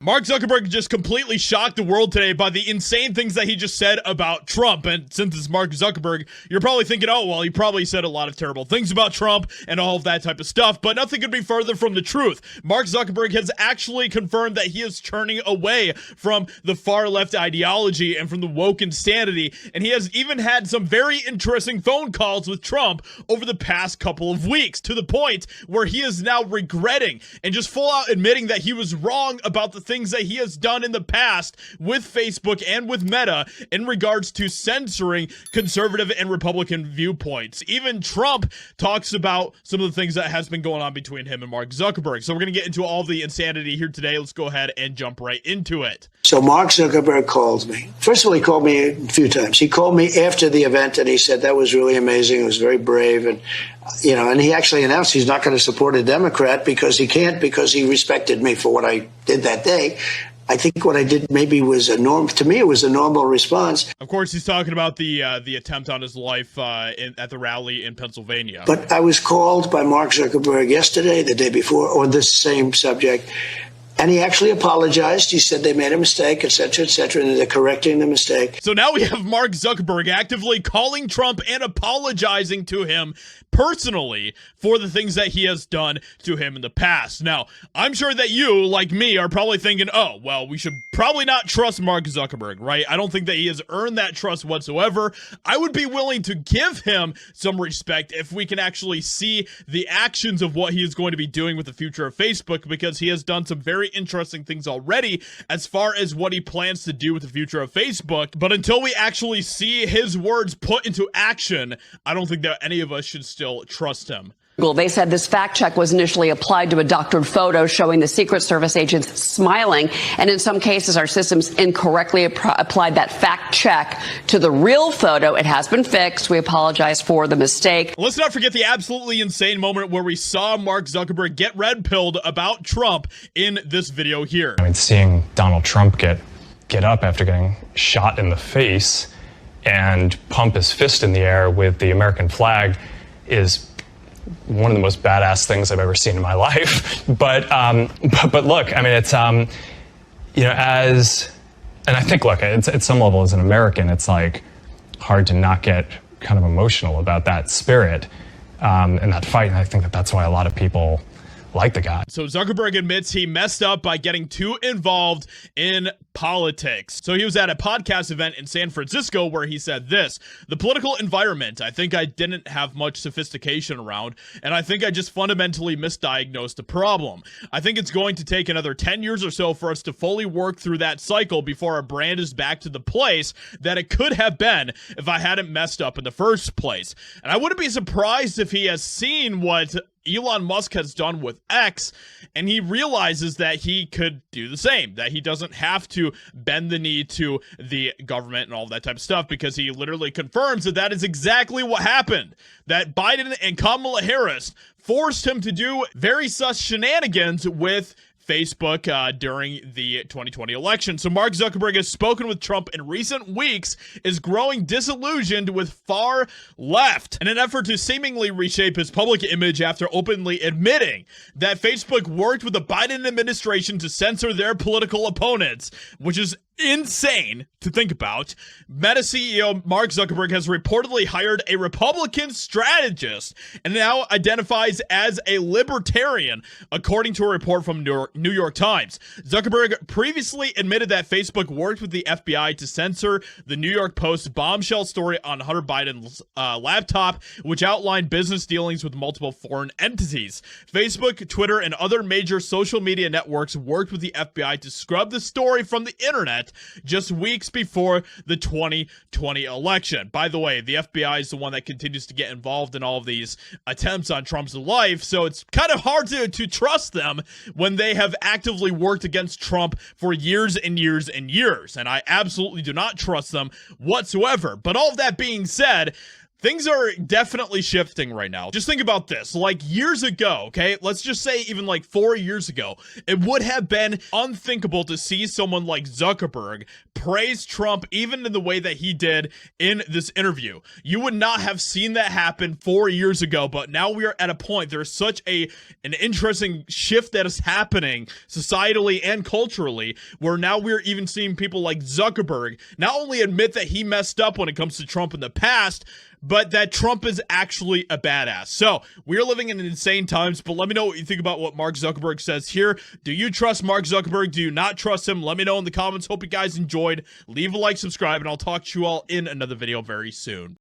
Mark Zuckerberg just completely shocked the world today by the insane things that he just said about Trump. And since it's Mark Zuckerberg, you're probably thinking, oh, well, he probably said a lot of terrible things about Trump and all of that type of stuff, but nothing could be further from the truth. Mark Zuckerberg has actually confirmed that he is turning away from the far left ideology and from the woke insanity. And he has even had some very interesting phone calls with Trump over the past couple of weeks, to the point where he is now regretting and just full out admitting that he was wrong about the things that he has done in the past with Facebook and with Meta in regards to censoring conservative and Republican viewpoints. Even Trump talks about some of the things that has been going on between him and Mark Zuckerberg. So we're going to get into all the insanity here today. Let's go ahead and jump right into it. So Mark Zuckerberg called me. First of all, he called me a few times. He called me after the event and he said that was really amazing. It was very brave. And, and he actually announced he's not going to support a Democrat because he can't, because he respected me for what I did that day. I think what I did maybe was to me, it was a normal response. Of course, he's talking about the attempt on his life at the rally in Pennsylvania. But I was called by Mark Zuckerberg yesterday, the day before, on this same subject. And he actually apologized. He said they made a mistake, et cetera, and they're correcting the mistake. So now we have Mark Zuckerberg actively calling Trump and apologizing to him personally for the things that he has done to him in the past. Now, I'm sure that you, like me, are probably thinking, oh, well, we should probably not trust Mark Zuckerberg, right? I don't think that he has earned that trust whatsoever. I would be willing to give him some respect if we can actually see the actions of what he is going to be doing with the future of Facebook, because he has done some very interesting things already as far as what he plans to do with the future of Facebook. But until we actually see his words put into action, I don't think that any of us should still trust him. They said this fact check was initially applied to a doctored photo showing the Secret Service agents smiling. And in some cases, our systems incorrectly applied that fact check to the real photo. It has been fixed. We apologize for the mistake. Let's not forget the absolutely insane moment where we saw Mark Zuckerberg get red-pilled about Trump in this video here. I mean, seeing Donald Trump get up after getting shot in the face and pump his fist in the air with the American flag is one of the most badass things I've ever seen in my life. But look, I mean, it's, and I think, look, it's, at some level as an American, it's like hard to not get kind of emotional about that spirit and that fight. And I think that that's why a lot of people like the guy. So Zuckerberg admits he messed up by getting too involved in politics. So he was at a podcast event in San Francisco where he said this: the political environment, I think I didn't have much sophistication around, and I think I just fundamentally misdiagnosed the problem. I think it's going to take another 10 years or so for us to fully work through that cycle before our brand is back to the place that it could have been if I hadn't messed up in the first place. And I wouldn't be surprised if he has seen what Elon Musk has done with X, and he realizes that he could do the same, that he doesn't have to bend the knee to the government and all that type of stuff, because he literally confirms that that is exactly what happened, that Biden and Kamala Harris forced him to do very sus shenanigans with Facebook during the 2020 election. So Mark Zuckerberg has spoken with Trump in recent weeks, is growing disillusioned with far left in an effort to seemingly reshape his public image after openly admitting that Facebook worked with the Biden administration to censor their political opponents, which is insane to think about. Meta CEO Mark Zuckerberg has reportedly hired a Republican strategist and now identifies as a libertarian, according to a report from New York Times. Zuckerberg previously admitted that Facebook worked with the FBI to censor the New York Post's bombshell story on Hunter Biden's laptop, which outlined business dealings with multiple foreign entities. Facebook, Twitter, and other major social media networks worked with the FBI to scrub the story from the internet just weeks before the 2020 election. By the way, the FBI is the one that continues to get involved in all of these attempts on Trump's life, so it's kind of hard to trust them when they have actively worked against Trump for years and years and years, and I absolutely do not trust them whatsoever. But all of that being said, Things are definitely shifting right now. Just think about this. Like years ago, okay, let's just say even like 4 years ago, it would have been unthinkable to see someone like Zuckerberg praise Trump even in the way that he did in this interview. You would not have seen that happen 4 years ago, but now we are at a point. There's such an interesting shift that is happening societally and culturally, where now we're even seeing people like Zuckerberg not only admit that he messed up when it comes to Trump in the past, but that Trump is actually a badass. So we're living in insane times, but let me know what you think about what Mark Zuckerberg says here. Do you trust Mark Zuckerberg? Do you not trust him? Let me know in the comments. Hope you guys enjoyed. Leave a like, subscribe, and I'll talk to you all in another video very soon.